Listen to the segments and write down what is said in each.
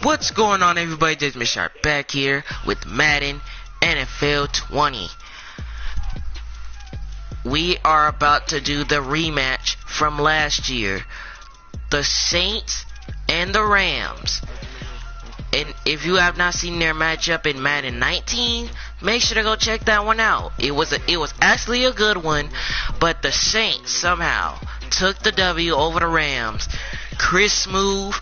What's going on, everybody? This is Mr. Sharp back here with Madden NFL 20. We are about to do the rematch from last year, the Saints and the Rams. And if you have not seen their matchup in Madden 19, make sure to go check that one out. It was actually a good one, but the Saints somehow took the W over the Rams. Chris Smooth,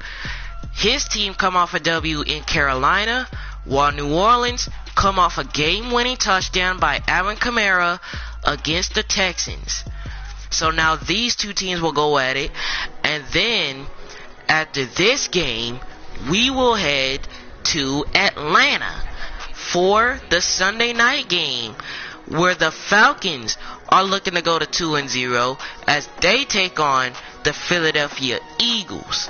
his team come off a W in Carolina, while New Orleans come off a game-winning touchdown by Alvin Kamara against the Texans. So now these two teams will go at it, and then after this game, we will head to Atlanta for the Sunday night game, where the Falcons are looking to go to 2-0 as they take on the Philadelphia Eagles.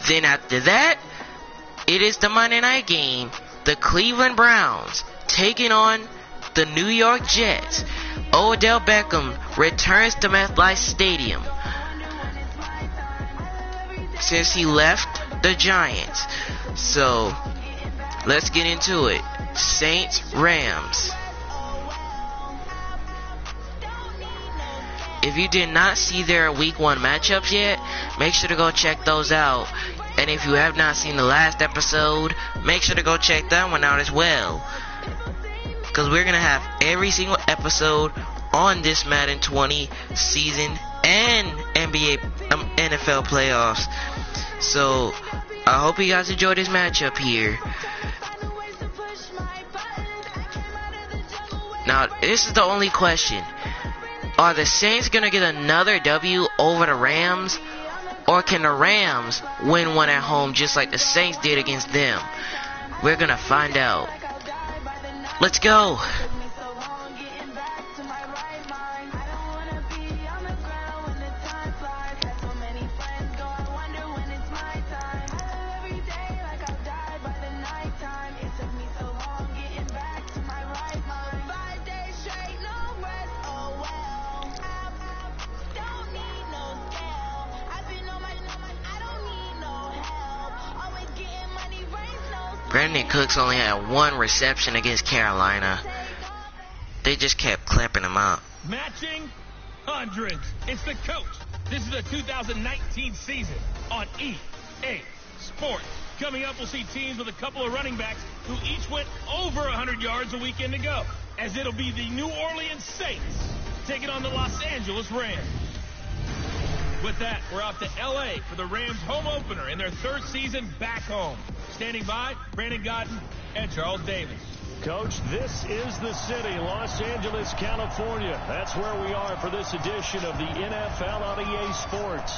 Then after that, it is the Monday night game, the Cleveland Browns taking on the New York Jets. Odell Beckham returns to MetLife Stadium since he left the Giants. So, let's get into it. Saints, Rams. If you did not see their week 1 matchups yet, make sure to go check those out. And if you have not seen the last episode, make sure to go check that one out as well. Because we're going to have every single episode on this Madden 20 season and NFL playoffs. So, I hope you guys enjoy this matchup here. Now, this is the only question. Are the Saints going to get another W over the Rams? Or can the Rams win one at home just like the Saints did against them? We're going to find out. Let's go. Brandon Cooks only had 1 reception against Carolina. They just kept clapping him out. Matching hundreds. It's the coach. This is the 2019 season on EA Sports. Coming up, we'll see teams with a couple of running backs who each went over 100 yards a weekend ago, as it'll be the New Orleans Saints taking on the Los Angeles Rams. With that, we're off to L.A. for the Rams home opener in their 3rd season back home. Standing by, Brandon Gaudin and Charles Davis. Coach, this is the city, Los Angeles, California. That's where we are for this edition of the NFL on EA Sports.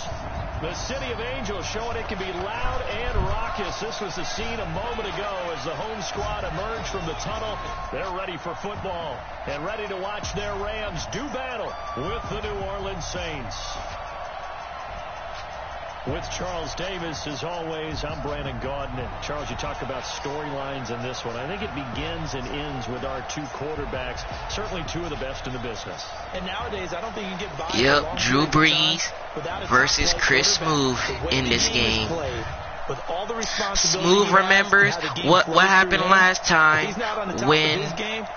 The City of Angels showing it can be loud and raucous. This was the scene a moment ago as the home squad emerged from the tunnel. They're ready for football and ready to watch their Rams do battle with the New Orleans Saints. With Charles Davis, as always, I'm Brandon Gaudin. And Charles, you talk about storylines in this one. I think it begins and ends with our 2 quarterbacks, certainly 2 of the best in the business. And nowadays, I don't think you get by. Yep, Drew Brees versus Chris Smooth in this game. Smooth remembers what happened last time when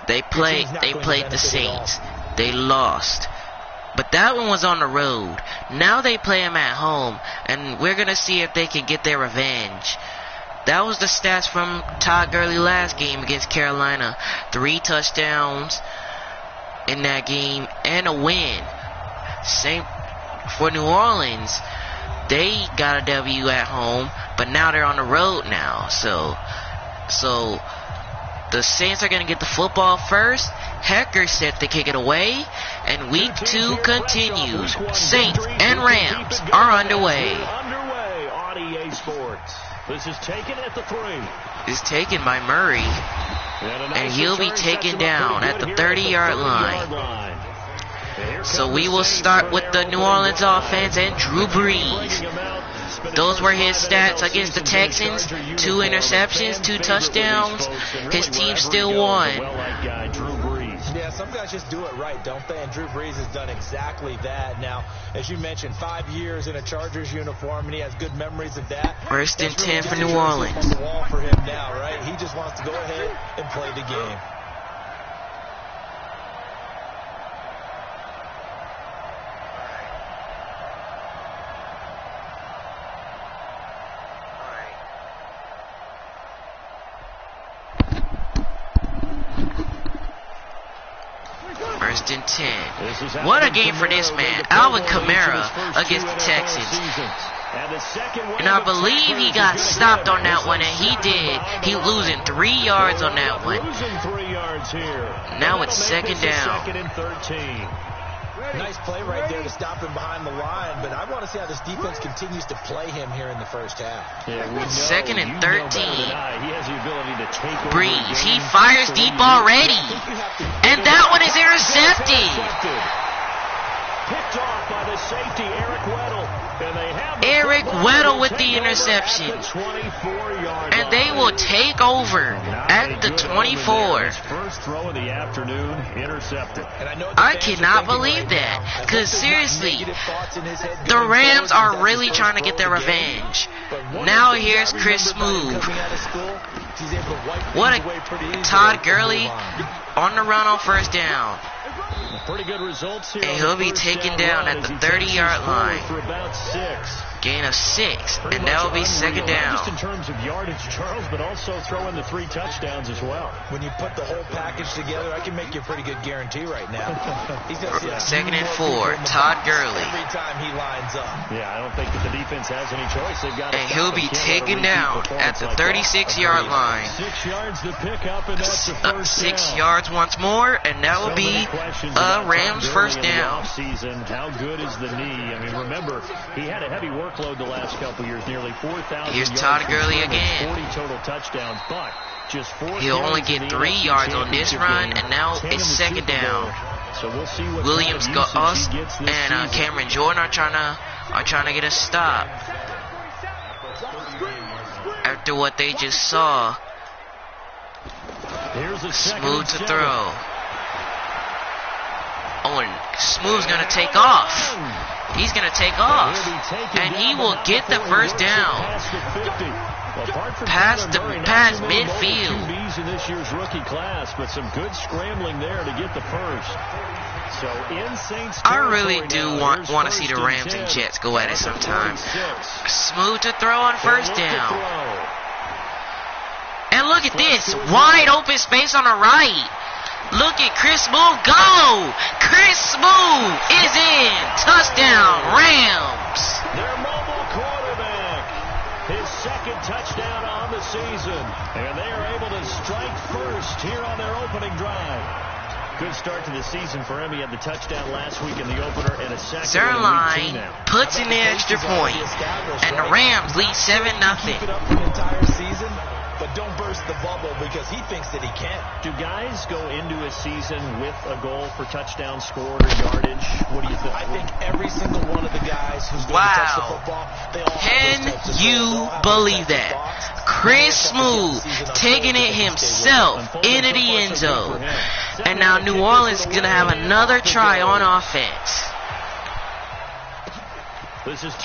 they played the Saints. They lost. But that one was on the road. Now they play him at home, and we're going to see if they can get their revenge. That was the stats from Todd Gurley last game against Carolina. 3 touchdowns in that game and a win. Same for New Orleans. They got a W at home, but now they're on the road now. So the Saints are going to get the football first. Hecker set to kick it away, and week 2 continues. Saints and Rams are underway. On EA Sports. This is taken at the 3. It's taken by Murray, and he'll be taken down at the 30-yard line. So we will start with the New Orleans offense and Drew Brees. Those were his stats against the Texans. 2 interceptions, 2 touchdowns. His team still won. Yeah, some guys just do it right, don't they? And Drew Brees has done exactly that. Now, as you mentioned, 5 years in a Chargers uniform, and he has good memories of that. First and 10 for really New Orleans. on the wall for him now, right? He just wants to go ahead and play the game. First and 10. What a game for this man. Alvin Kamara against the Texans. And I believe he got stopped on that one, and he did. He losing 3 yards on that one. Now it's second down. Nice play right there to stop him behind the line, but I want to see how this defense continues to play him here in the first half. Second and 13. Brees, he fires deep already. And that one is intercepted. Picked off by the safety, Eric Weddle. Eric Weddle with the interception. And they will take over at the 24. First throw of the afternoon, intercepted. I cannot believe that. Because seriously, the Rams are really trying to get their revenge. Now here's Chris Smoove. What a Todd Gurley on the run on first down. Pretty good results here. And he'll be taken down at the 30-yard line. For about 6. Gain of 6, and that will be second down. Just in terms of yardage, Charles, but also throw in the 3 touchdowns as well. When you put the whole package together, I can make you a pretty good guarantee right now. Second and 4, Todd Gurley. Every time he lines up. Yeah, I don't think that the defense has any choice. They've got and he'll be taken down at the 36-yard line. 6 yards to pick up, and that's the first 6 yards once more, and that will be Rams first down. How good is the knee? I mean, remember, he had a heavy workload the last couple years, nearly 4,000 Here's yards. Todd Gurley again. 40 total touchdowns, but just 4 He'll only get 3 yards on this run, and now it's second down. So we'll see what Williams, Gus, and Cameron Jordan are trying to get a stop after what they just saw. Smooth to throw. Oh, and Smooth's going to take off. He's going to take off. And he will get the first down. Past midfield. In this year's rookie class, but some good scrambling there to get the first. So in Saints I really do want to see the Rams and Jets go at it sometime. Smooth to throw on first down. And look at this. Wide open space on the right. Look at Chris Smoove go! Chris Smoove is in! Touchdown, Rams! Their mobile quarterback. His second touchdown on the season. And they are able to strike first here on their opening drive. Good start to the season for him. He had the touchdown last week in the opener and a second. Zerline puts in the extra point. And the Rams lead 7-0. Keep it up for the entire season. But don't burst the bubble because he thinks that he can. Do guys go into a season with a goal for touchdown scored or yardage? What do you think? I think every single one of the guys who's going to touch the football, they all can you believe that? Chris Smoove taking it himself into the end zone. And now New Orleans is going to have another try on offense.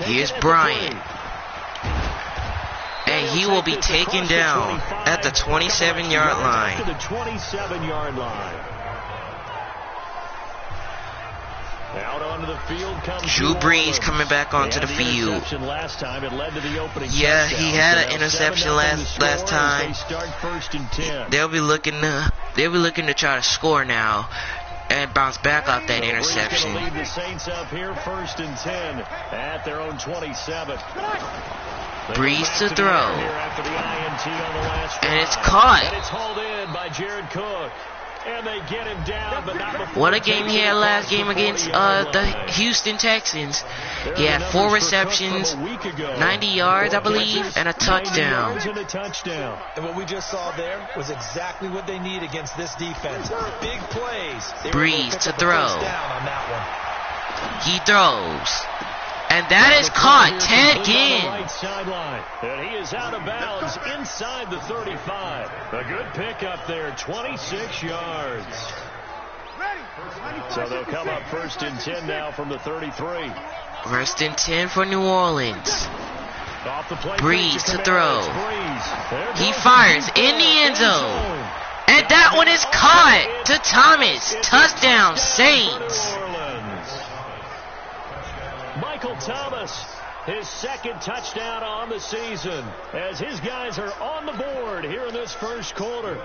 Here's Bryant. And he will be taken down at the 27-yard line. To the 27-yard line. Out onto the field comes Drew Brees coming back onto the field. Last time it led to the opening yeah, he had an interception last time. They'll be looking to try to score now and bounce back off that interception. Lead the Saints up here, 1st and 10 at their own 27. Brees to throw. And it's caught. And it's hauled in by Jared Cook. And they get him down, but not before. What a game he had last game against the Houston Texans. He had 4 receptions, 90 yards, I believe, and a touchdown. And what we just saw there was exactly what they need against this defense. Big plays. Brees to throw. He throws. And that is caught. Ted Ginn. And he is out of bounds inside the 35. A good pickup there, 26 yards. So they'll come up 1st and 10 now from the 33. 1st and 10 for New Orleans. Off the play, Breeze to throw. Breeze. He fires in the end zone. And that one is caught to Thomas. Touchdown, Saints. Michael Thomas, his 2nd touchdown on the season, as his guys are on the board here in this 1st quarter.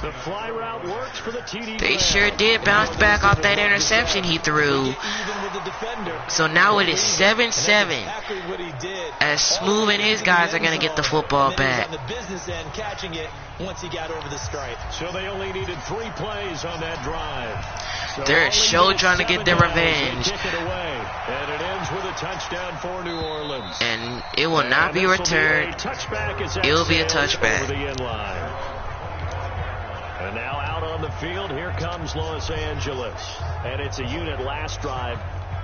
The fly route works for the TD. They sure did bounce back off that interception he threw. So now it is 7-7. As Smooth and his guys are going to get the football back. So they only needed 3 plays on that drive. They're sure trying to get their revenge. And it ends with a touchdown for New Orleans. And it will not be returned. It will be a touchback. And now out on the field, here comes Los Angeles. And it's a unit last drive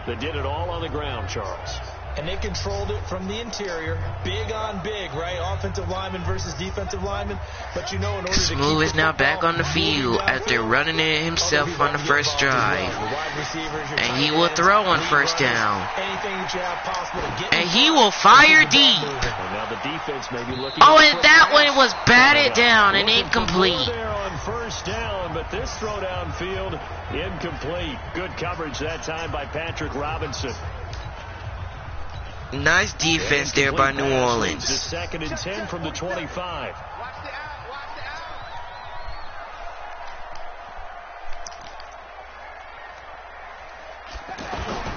that did it all on the ground, Charles. And they controlled it from the interior. Big on big, right? Offensive lineman versus defensive lineman. But you know, in order to Smooth is now back on the field after running it himself on the first drive. And he will throw on 1st down. And he will fire deep. Oh, and that one was batted down and incomplete. On 1st down, but this throw downfield incomplete. Good coverage that time by Patrick Robinson. Nice defense there by New Orleans. 2nd and 10 from the 25.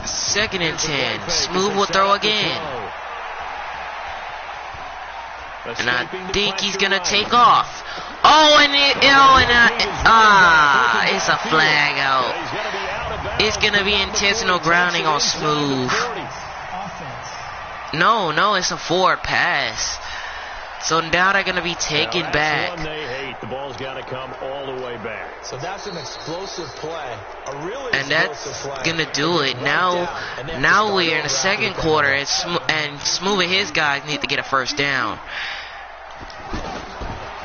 Second and 10. Smooth will throw again. And I think he's going to take off. Oh, and it's a flag out. It's going to be intentional grounding on Smooth. No, it's a forward pass. So now they're going to be taken back. The ball's got to come all the way back. So that's an explosive play. And that's going to do it. Now we're in the 2nd quarter, and Smooth and his guys need to get a 1st down.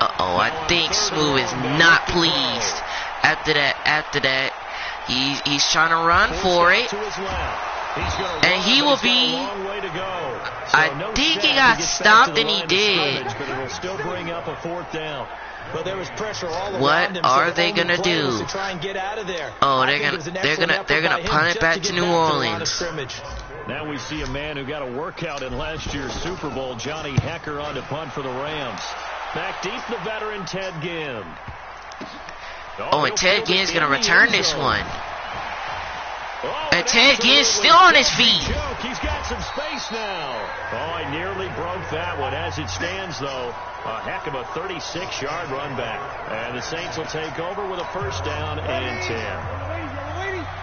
Uh-oh, I think Smooth is not pleased. After that, he's trying to run for it. And he will be... I think he got stopped, and he did. What are they gonna do? Oh, they're gonna punt it back to New Orleans. Now we see a man who got a workout in last year's Super Bowl, Johnny Hecker, on to punt for the Rams. Back deep, the veteran Ted Ginn. Oh, and Ted Ginn's gonna return this one. And Ted Ginn's still on his feet. He's got some space now. Oh, I nearly broke that one. As it stands, though, a heck of a 36-yard run back. And the Saints will take over with a 1st down and 10.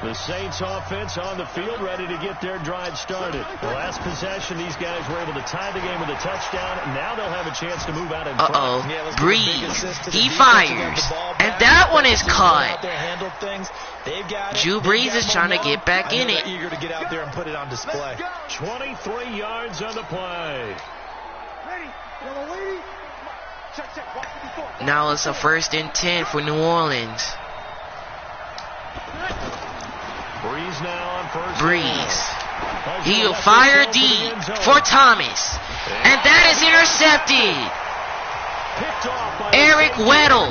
The Saints offense on the field, ready to get their drive started. The last possession, these guys were able to tie the game with a touchdown. Now they'll have a chance to move out in front. Uh-oh. Breeze. He fires. And that one is caught. Drew Brees is trying to get back in it. Eager to get out there and put it on display. 23 yards on the play. Now it's a 1st and 10 for New Orleans. Breeze now on 1st. Breeze. He'll fire deep for Thomas. And that is intercepted. Eric Weddle.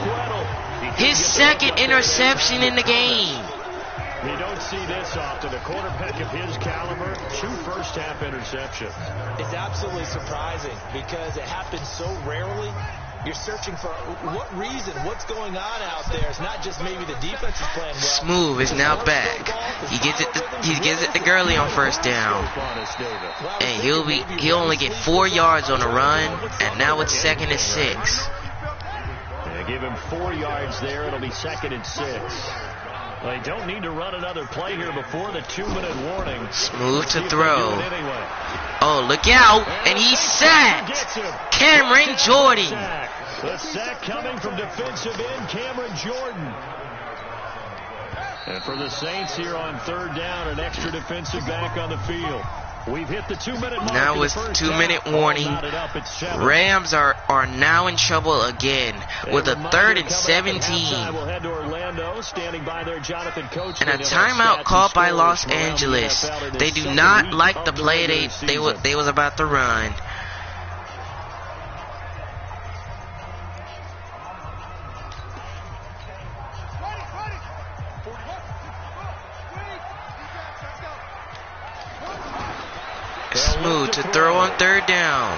His 2nd interception in the game. You don't see this often. A quarterback of his caliber, 2 first-half interceptions. It's absolutely surprising because it happens so rarely. You're searching for what reason, what's going on out there. It's not just maybe the defense is playing well. Smooth is now back. He gives it to Gurley on 1st down. And he'll only get 4 yards on the run. And now it's 2nd and 6. Give him 4 yards there. It'll be 2nd and 6. They don't need to run another play here before the 2-minute warning. Smooth to throw. Oh, look out. And he's sacked. Cameron Jordan. The sack coming from defensive end Cameron Jordan. And for the Saints here on 3rd down, an extra defensive back on the field. We've hit the 2-minute mark. Now with 2-minute warning, Rams are now in trouble again with a 3rd and 17. And a timeout called by Los Angeles. They do not like the play they was about to run. Smooth to throw on 3rd down.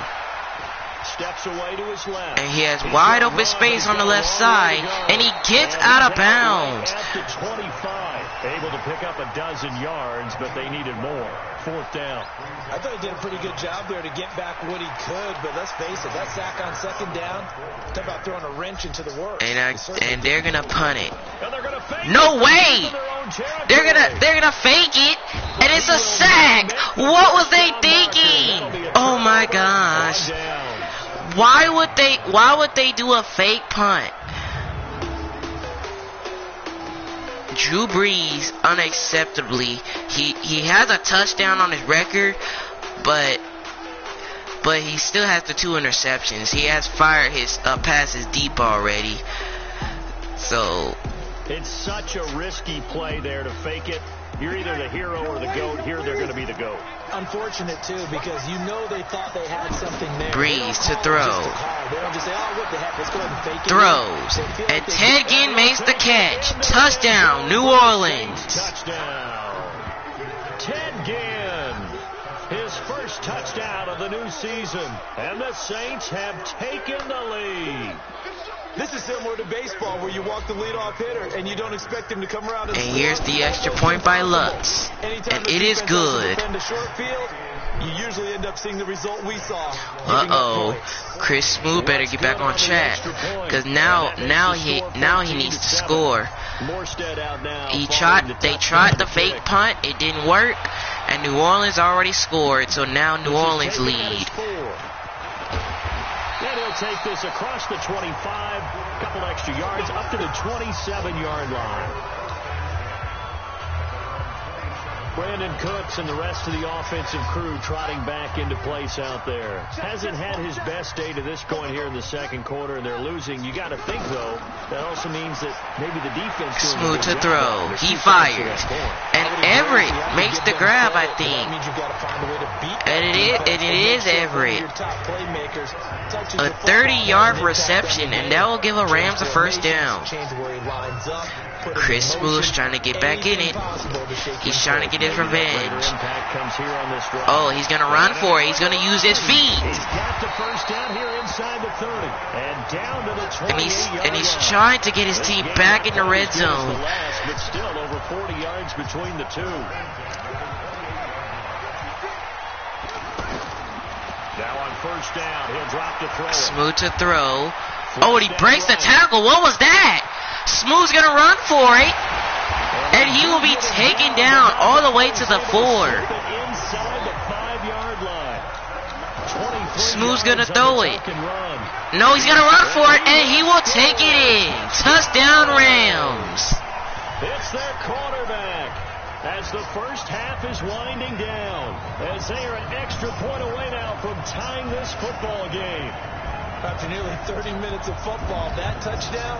Steps away to his left. And he has wide open space on the left side, and he gets out of bounds. At the 25, able to pick up a dozen yards, but they needed more. 4th down. I thought he did a pretty good job there to get back what he could, but let's face it, that sack on 2nd down, talk about throwing a wrench into the works. And they're gonna punt it. Fake no way! They're gonna fake it, and it's a sack. What was they thinking? Oh my gosh! Why would they do a fake punt? Drew Brees, unacceptably, he has a touchdown on his record, but he still has the 2 interceptions. He has fired his passes deep already. So it's such a risky play there to fake it. You're either the hero or the GOAT. Here they're going to be the GOAT. Unfortunate, too, because you know they thought they had something there. Brees to throw. They don't just say, oh, what the heck, let's go ahead and fake it. Throws. And Ted Ginn makes the catch. Touchdown, New Orleans. Touchdown. Ted Ginn. His first touchdown of the new season. And the Saints have taken the lead. This is similar to baseball where you walk the leadoff hitter and you don't expect him to come around. And here's the extra point by Lutz. And it is good. You usually end up seeing the result we saw. Chris Smooth better get back on track, because now he needs to score. They tried the fake punt, it didn't work, and New Orleans already scored, so now New Orleans lead. And he'll take this across the 25, couple extra yards, up to the 27-yard line. Brandon Cooks and the rest of the offensive crew trotting back into place out there. Hasn't had his best day to this point here in the 2nd quarter, and they're losing. You got to think, though, that also means that maybe the defense... Smooth to throw. He fires. And Everett makes the grab, I think. And it is Everett. A 30-yard reception, and that will give the Rams a 1st down. Chris Smooth's trying to get back in it. He's trying to get his revenge. Oh, he's going to run for it. He's going to use his feet. And he's trying to get his team back in the red zone. But still over 40 yards between the two. Now on 1st down, he'll drop to throw. Smooth to throw. Oh, and he breaks the tackle. What was that? Smooth's going to run for it. And he will be taken down all the way to the 4. Smooth's going to throw it. No, he's going to run for it, and he will take it in. Touchdown, Rams. It's their quarterback as the first half is winding down, as they are an extra point away now from tying this football game. After nearly 30 minutes of football, that touchdown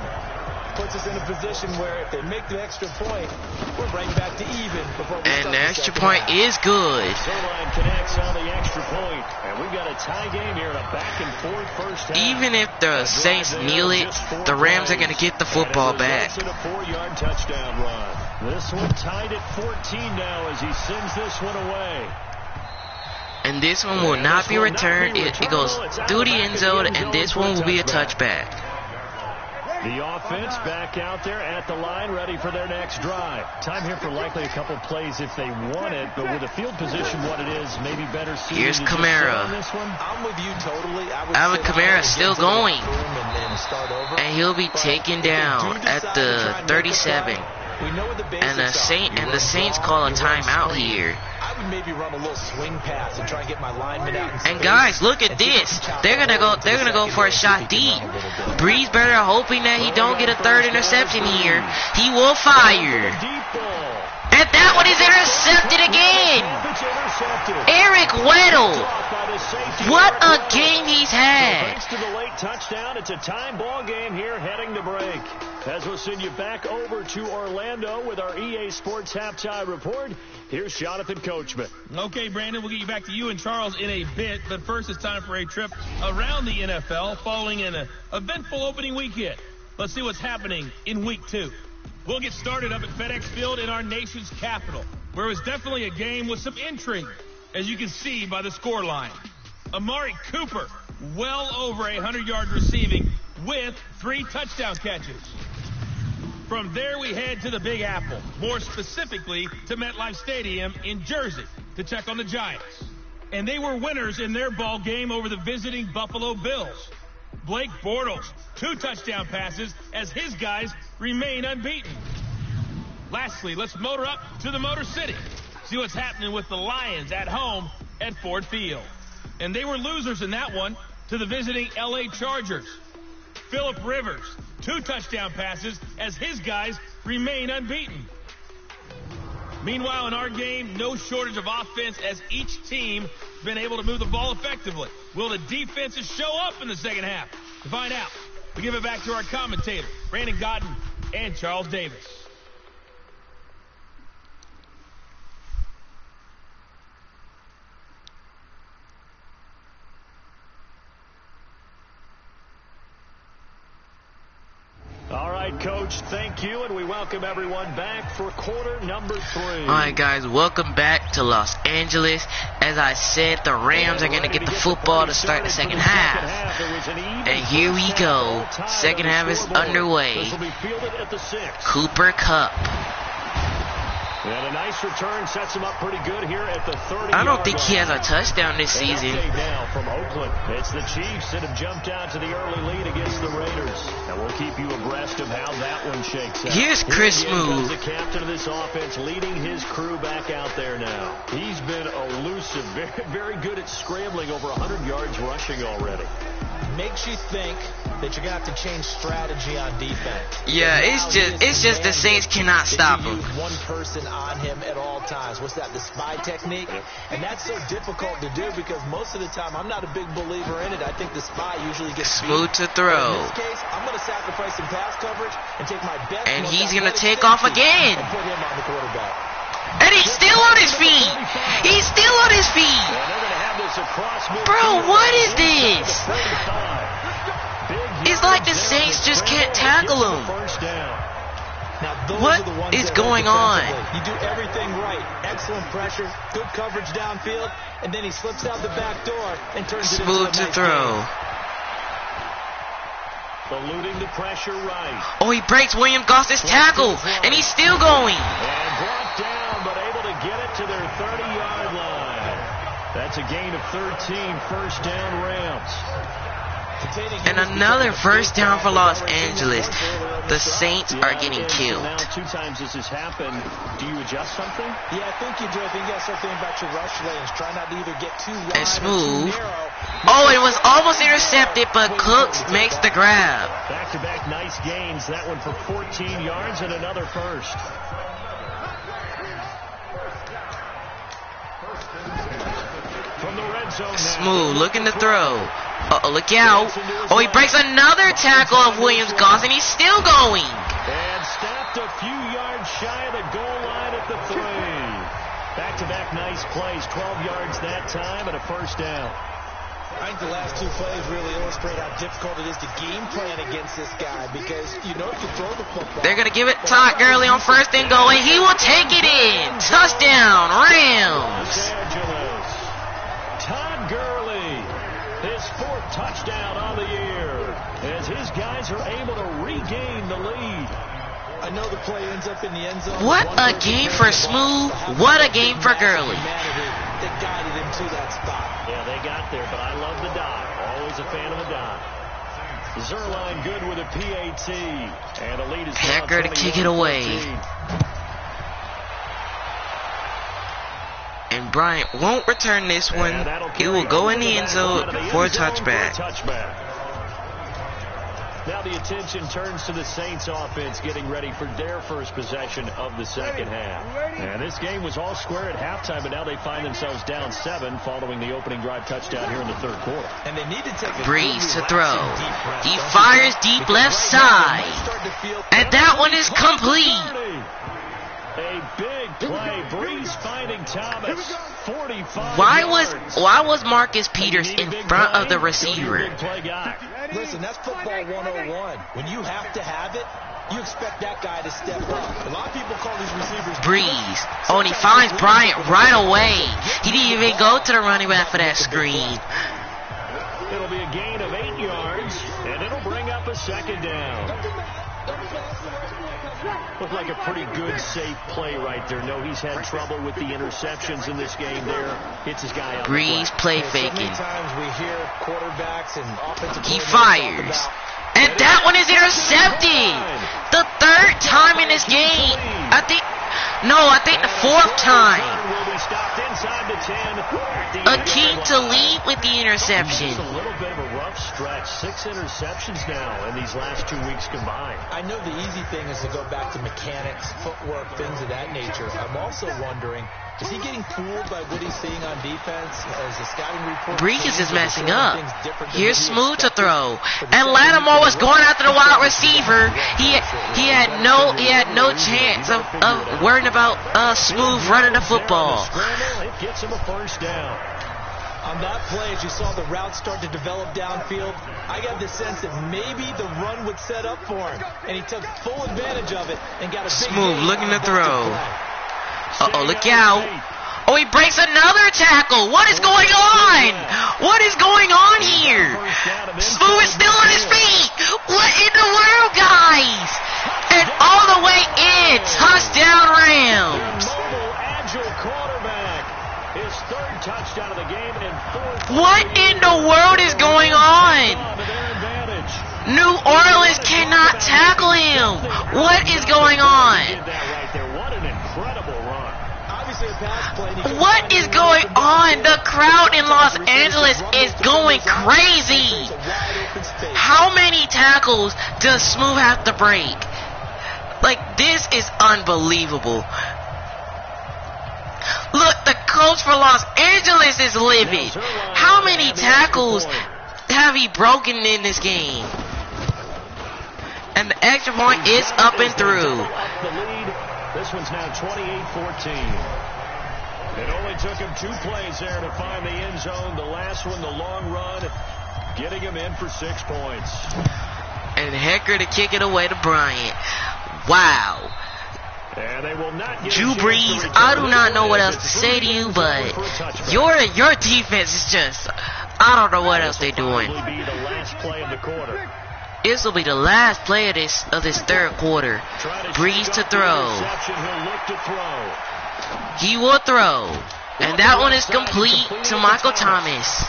puts us in a position where if they make the extra point, we're right back to even. And the extra point is good. Zerline connects on the extra point, and we've got a tie game here in a back-and-forth first half. Even if the Saints kneel it, the Rams are going to get the football back. A 4-yard touchdown run. This one tied at 14 now as he sends this one away. And this one will not be returned. It goes through the end zone, and this one will be a touchback. The offense back out there at the line, ready for their next drive. Time here for likely a couple plays if they want it, but with the field position what it is, maybe better suited. Here's Kamara. I'm with you totally. Alvin Kamara still going, and he'll be taken down at the 37. And the Saints call a timeout here. I would maybe run a little swing pass and try and get my lineman out. And guys, look at this. They're gonna go for a shot deep. Brees better hoping that he don't get a 3rd interception here. He will fire. And that one is intercepted again. It's intercepted. Eric Weddle. Blocked by the safety. What a game he's had. Thanks to the late touchdown, it's a tie ball game here heading to break. As we'll send you back over to Orlando with our EA Sports Halftime Report, here's Jonathan Coachman. Okay, Brandon, we'll get you back to you and Charles in a bit, but first it's time for a trip around the NFL following an eventful opening weekend. Let's see what's happening in Week 2. We'll get started up at FedEx Field in our nation's capital, where it was definitely a game with some intrigue, as you can see by the scoreline. Amari Cooper, well over 100 yards receiving with 3 touchdown catches. From there, we head to the Big Apple, more specifically to MetLife Stadium in Jersey, to check on the Giants. And they were winners in their ball game over the visiting Buffalo Bills. Blake Bortles, 2 touchdown passes as his guys remain unbeaten. Lastly, let's motor up to the Motor City. See what's happening with the Lions at home at Ford Field. And they were losers in that one to the visiting LA Chargers. Phillip Rivers, 2 touchdown passes as his guys remain unbeaten. Meanwhile, in our game, no shortage of offense as each team has been able to move the ball effectively. Will the defenses show up in the second half? To find out, we give it back to our commentator, Brandon Godden and Charles Davis. All right, Coach, thank you, and we welcome everyone back for quarter number 3. All right, guys, welcome back to Los Angeles. As I said, the Rams are going to get the football to start the second half. And here we go. Second half is underway. Cooper Kupp. And a nice return sets him up pretty good here at the 30. I don't think he has a touchdown this season. Now from Oakland, it's the Chiefs that have jumped out to the early lead against the Raiders. And we'll keep you abreast of how that one shakes out. Here's Chris Smoot, the captain of this offense, leading his crew back out there now. He's been elusive, very, very good at scrambling, over 100 yards rushing already. Makes you think that you're gonna have to change strategy on defense. Yeah, it's just the Saints cannot stop him. One person on him at all times. What's that? The spy technique, and that's so difficult to do because most of the time I'm not a big believer in it. I think the spy usually gets Smooth to throw. In this case, I'm gonna sacrifice some pass coverage and take my best. And he's gonna take off again. And put him on the quarterback. And he's still on his feet. He's still on his feet. Bro, what is this? It's like the Saints just can't tackle him. What is going on? You do everything right. Excellent pressure, good coverage downfield, and then he slips out the back door and turns it into a Smooth to throw. Eluding the pressure right. Oh, he breaks William Goss's tackle, and he's still going. And brought down, but able to get it to their 30-yard line. That's a gain of 13, first down Rams. And another first down for Los Angeles. The Saints are getting killed. Now 2 times this has happened. Do you adjust something? Yeah, I think you do. I think you got something about your rush lanes. Try not to either get too wide and Smooth. or too narrow. Oh, it was almost intercepted, but Cooks makes the grab. Back-to-back nice gains. That one for 14 yards and another first. From the red zone now. Smooth looking to throw. Uh-oh, look out. Oh, he breaks another tackle of Williams Goss, and he's still going. And stopped a few yards shy of the goal line at the 3. Back-to-back nice plays. 12 yards that time and a first down. I think the last 2 plays really illustrate how difficult it is to game plan against this guy because you know if you throw the football. They're going to give it Todd Gurley on first and goal, and he will take it in. Touchdown, Rams. Todd Gurley, his 4th touchdown on the year as his guys are able to regain the lead. I know the play ends up in the end zone. What a game for Smooth. What a game for Gurley. That guided him to that spot. Yeah, they got there, but I love the dive. Always a fan of the dive. Zerline good with a PAT. And the lead is Hecker to kick it away. And Bryant won't return this one. He will go in the end zone for a touchback. Now the attention turns to the Saints offense getting ready for their first possession of the second half. And this game was all square at halftime, but now they find themselves down 7 following the opening drive touchdown here in the third quarter. And they need to take a Breeze to throw. He fires deep left side. And that one is complete. A big play. Breeze finding Thomas. 45. Why was Marcus Peters in front of the receiver? Listen, that's football 101. When you have to have it, you expect that guy to step up. A lot of people call these receivers Breeze. Oh, and he finds Bryant right away. He didn't even go to the running back for that screen. It'll be a gain of 8 yards, and it'll bring up a second down. Looked like a pretty good, safe play right there. No, he's had trouble with the interceptions in this game there. Hits his guy out. Breeze play faking. Times we hear quarterbacks and offensive He fires. And that one is intercepted. The 3rd time in this game. I think the 4th time. Akeem Talib with the interception. A little bit of a rough stretch. 6 interceptions now in these last 2 weeks combined. I know the easy thing is to go back to mechanics, footwork, things of that nature. I'm also wondering, is he getting fooled by what he's seeing on defense as a scouting report? Breeze is messing up. Here's Smooth to throw. And Lattimore was going after the wide receiver. He had no chance of worrying about Smooth running the football. It gets him a first down. On that play, as you saw the route start to develop downfield, I got the sense that maybe the run would set up for him. And he took full advantage of it and got a big Smooth looking to throw. Uh-oh, look out. Oh, he breaks another tackle. What is going on? What is going on here? Smooth is still on his feet. What in the world, guys? And all the way in. Touchdown, Rams. His 3rd touchdown of the game and 4th. What in the world is going on? New Orleans cannot tackle him. What is going on? What an incredible run. What is going on? The crowd in Los Angeles is going crazy. How many tackles does Smooth have to break? Like, this is unbelievable. Look, the coach for Los Angeles is livid. How many tackles have he broken in this game? And the extra point is up and through. This one's now 28-14. It only took him 2 plays there to find the end zone. The last one, the long run, getting him in for 6 points. And Hecker to kick it away to Bryant. Wow. Drew Brees, I do not know what else to say to you, but your defense is just, I don't know what else they're doing. This will be the last play of this 3rd quarter. Brees to throw. He will throw. And that one is complete to Michael Thomas.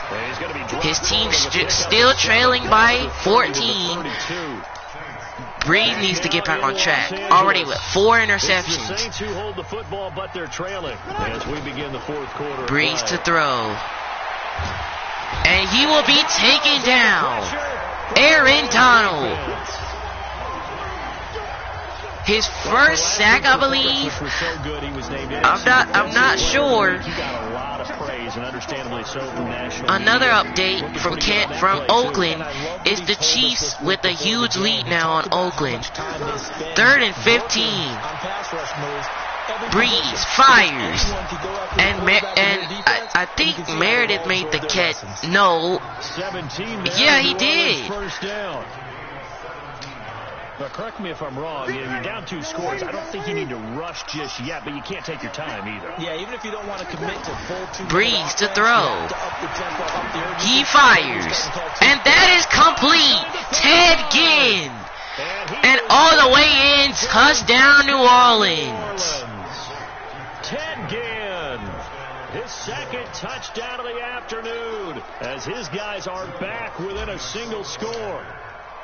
His team still trailing by 14. Breeze needs to get back on track. Already with 4 interceptions. Breeze to throw. And he will be taken down. Aaron Donald. His first sack, I believe. I'm not sure. Another update from Oakland is the Chiefs with a huge lead now on Oakland. 3rd and 15. Breeze fires, and I think Meredith made the catch. No, yeah, he did. But correct me if I'm wrong. You're down 2 scores. I don't think you need to rush just yet, but you can't take your time either. Yeah, even if you don't want to commit to full 2 Breeze to throw. He fires, and that is complete. Ted Ginn, and all the way in, touchdown New Orleans. Ted Ginn, his 2nd touchdown of the afternoon, as his guys are back within a single score.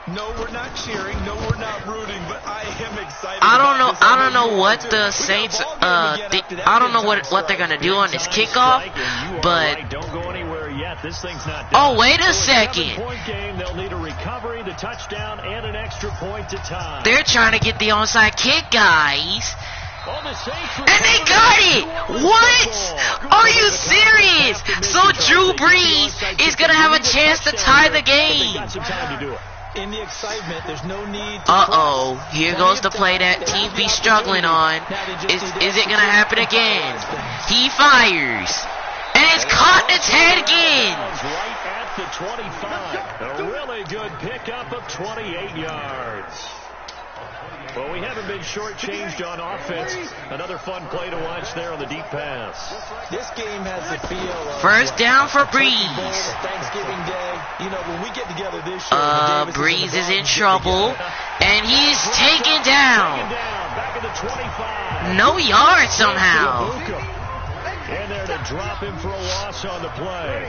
No, we're not cheering. No, we're not rooting. But I am excited. I don't know what the Saints. I don't know what they're gonna do on this kickoff. But yet. This thing's not done. Oh, wait a So second. 7-point game, they'll need a recovery, the touchdown, and an extra point to tie. They're trying to get the onside kick, guys. Oh, the Saints And they got it! What? Are you serious? So Drew Brees is going to have a chance to tie the They game. got some time to do it. In the excitement, there's no need to Uh-oh. Here goes the play that teams be struggling on. Is it going to happen again? He fires. And it's caught in its head again. Right at the 25. A really good pickup of 28 yards. Well, we haven't been shortchanged on offense. Another fun play to watch there on the deep pass. This game has the feel of First down for Brees. Thanksgiving Day. You know, when we get together this year, Brees is in trouble. And he's taken down. Back at the 25. No yards somehow. And there to drop him for a loss on the play.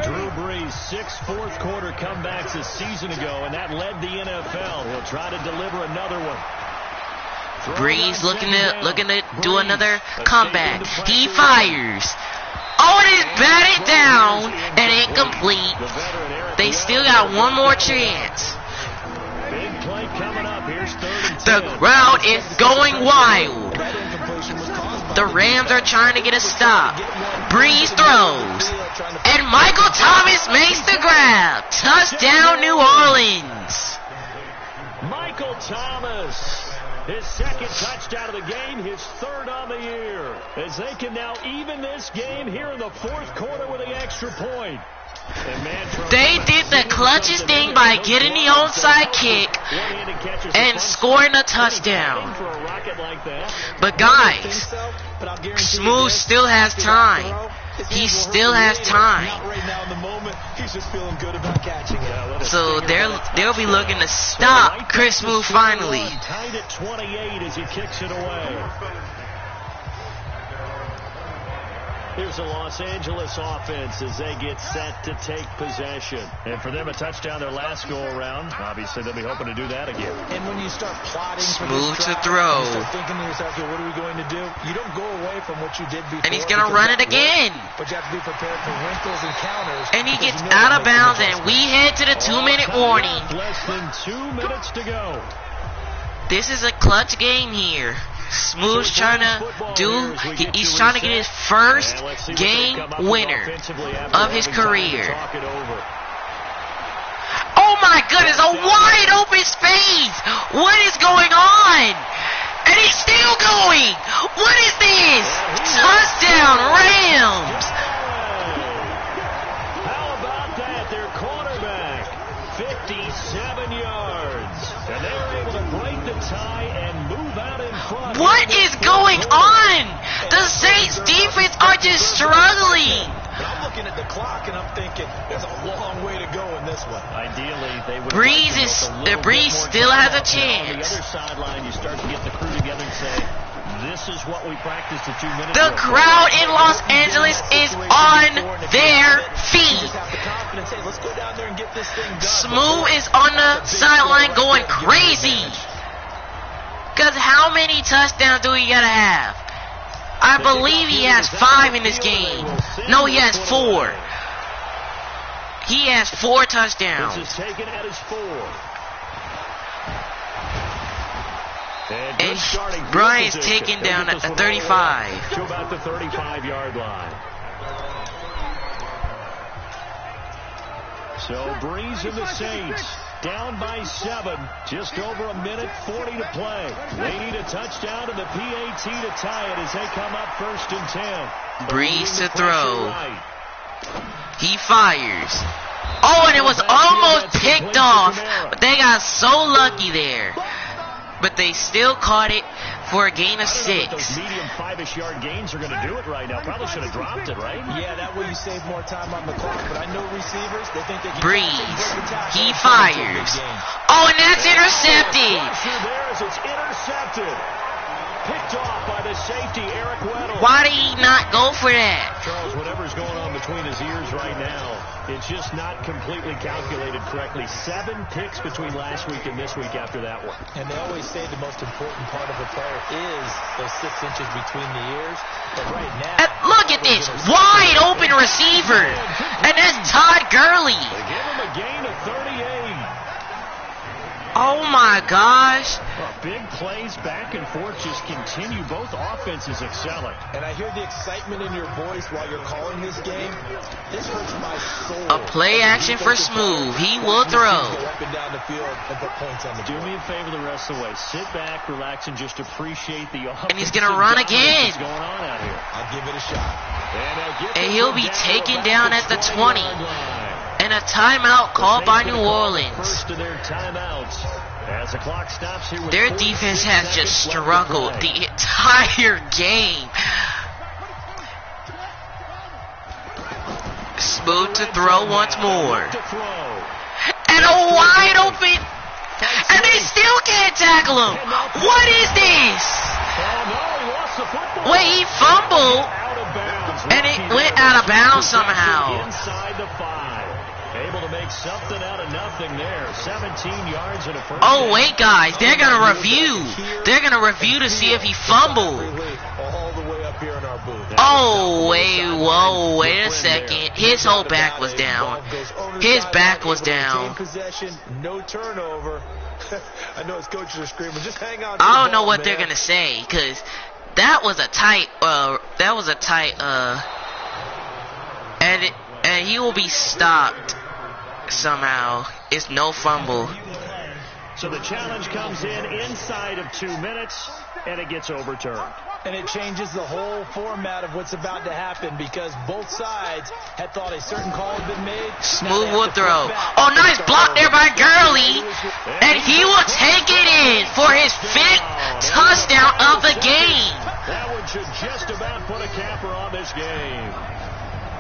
Drew Brees, 6 fourth-quarter comebacks a season ago, and that led the NFL. He'll try to deliver another one. Brees looking to do another comeback. He fires. Oh, and it's batted down and incomplete. They still got one more chance. Big play coming up. Here's 3rd and 10. The crowd is going wild. The Rams are trying to get a stop. Brees throws. And Michael Thomas makes the grab. Touchdown, New Orleans. Michael Thomas, his 2nd touchdown of the game, his 3rd on the year. As they can now even this game here in the 4th quarter with the extra point. They did the clutchest thing by getting the onside kick and scoring a touchdown. But guys, Smooth still has time. He still has time. So they'll be looking to stop Chris Smooth finally. Tied at 28 as he kicks it away. Here's the Los Angeles offense as they get set to take possession. And for them, a touchdown their last go-around. Obviously, they'll be hoping to do that again. And when you start plotting Smooth for this to drive, throw. you start thinking to yourself, what are we going to do? You don't go away from what you did before. And he's going to run it again. But you have to be prepared for wrinkles and counters. And he gets out of bounds, and we head to the 2-minute warning. Less than 2 minutes to go. This is a clutch game here. Smooth's trying to he's trying to get his first game winner of his career. Oh my goodness, a wide open space. What is going on? And he's still going. What is this? Touchdown, Rams. How about that? Their quarterback, 57 yards. And they were able to break the tie and move out in front. What is going on? The Saints defense are just struggling. I'm looking at the clock and I'm thinking, there's a long way to go in this one. Ideally, they would. Brees still has a chance. On the other sideline, you start to get the crew together and say, this is what we practiced a 2 minutes The ago. crowd in Los Angeles is on their feet. Let's go down there and get this thing done. Smooth is on the sideline going crazy. Because how many touchdowns do he gotta have? I believe he has 5 in this game. No, he has 4. He has 4 touchdowns. This is taken at his 4. And Brian's taken down at the 35. To about the 35-yard line. So Brees and the Saints down by 7. Just over a minute 40 to play. They need a touchdown and the PAT to tie it as they come up 1st and 10. Brees to throw. He fires. Oh, and it was almost picked off. But they got so lucky there. But they still caught it for a gain of 6. Those medium 5-ish yard gains are going to do it right now. Probably should have dropped it, right? Yeah, that way you save more time on the clock. But I know receivers, they think they can. Brees. He fires. Oh, and that's intercepted. There as it's intercepted. picked off by the safety, Eric Weddle. Why did he not go for that? Charles, whatever's going on between his ears right now, it's just not completely calculated correctly. 7 picks between last week and this week after that one. And they always say the most important part of a player is those 6 inches between the ears. But right now, Look at this wide open receiver. And that's Todd Gurley. They give him a gain of 38. Oh my gosh. Big plays back and forth just continue. Both offenses excelling. and I hear the excitement in your voice while you're calling this game. This hurts my soul. A play action for Smooth. He will throw. Go up and down the field and put points on the Do board. me a favor the rest of the way. Sit back, relax, and just appreciate the offense. And he's gonna run again. What's going on out here? I'll give it a shot. And he'll be taken down at the 20. And a timeout called by New Orleans. First of their timeouts. As the clock stops here with Their 46 defense has just seconds left to struggled play. the entire game. Smooth to throw once more. To throw. And a wide open. And they still can't tackle him. What is this? Oh, no, he lost the football. Wait, he fumbled. Out of bounds. And it went out of bounds somehow. Inside the 5. Able to make something out of nothing there. 17 yards and a first Oh, down. wait, guys. They're going to review. They're going to review to see if he fumbled. All the way up here in our booth. Oh, wait a second. His whole back was down. His back was down. Possession, no turnover. I know his coaches are screaming. Just hang on. I don't know what they're gonna say, cause that was a tight, and he will be stopped somehow. It's no fumble. So the challenge comes in inside of 2 minutes, and it gets overturned. And it changes the whole format of what's about to happen because both sides had thought a certain call had been made. Smooth will throw. Oh, nice block there by Gurley, and he will take it in for his 5th touchdown of the game. That one should just about put a capper on this game.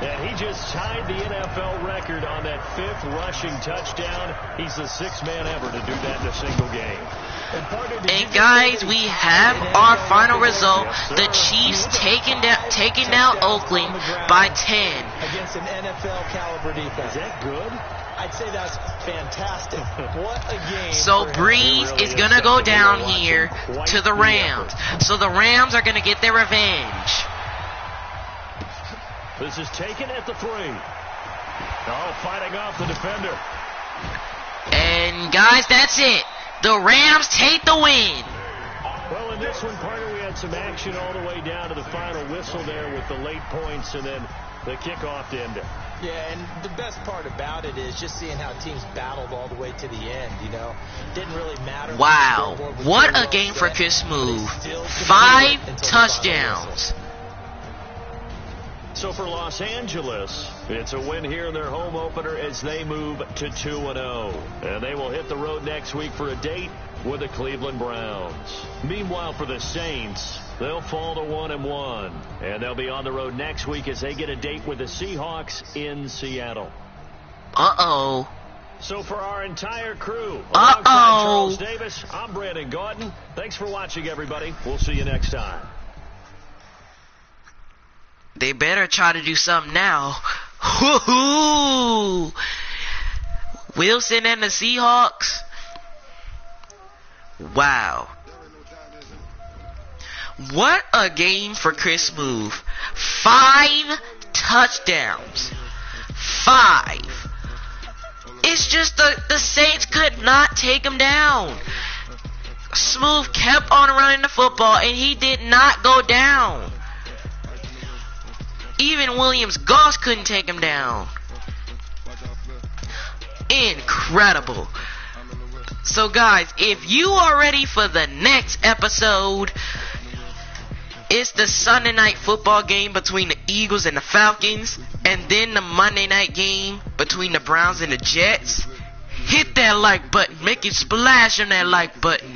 And he just tied the NFL record on that 5th rushing touchdown. He's the 6th man ever to do that in a single game. And guys, we have our final result. The Chiefs taking down Oakland by 10. Against an NFL caliber defense. Is that good? I'd say that's fantastic. What a game. So Breeze is going to go down here to the Rams. So the Rams are going to get their revenge. This is taken at the 3. Oh, fighting off the defender. And guys, that's it. The Rams take the win. Well, in this one, Carter, we had some action all the way down to the final whistle there with the late points and then the kickoff to end it. Yeah, and the best part about it is just seeing how teams battled all the way to the end, you know. Didn't really matter. Wow, what a game for Chris Smooth. 5 touchdowns. So for Los Angeles, it's a win here in their home opener as they move to 2-0. And they will hit the road next week for a date with the Cleveland Browns. Meanwhile, for the Saints, they'll fall to 1-1. And they'll be on the road next week as they get a date with the Seahawks in Seattle. Uh-oh. So for our entire crew, Uh-oh. alongside Charles Davis, I'm Brandon Gaudin. Thanks for watching, everybody. We'll see you next time. They better try to do something now. Woohoo! Wilson and the Seahawks. Wow. What a game for Chris Smooth. 5 touchdowns. 5. It's just the Saints could not take him down. Smooth kept on running the football and he did not go down. Even Williams-Goss couldn't take him down. Incredible. So guys, if you are ready for the next episode, it's the Sunday night football game between the Eagles and the Falcons, and then the Monday night game between the Browns and the Jets. Hit that like button. Make it splash on that like button.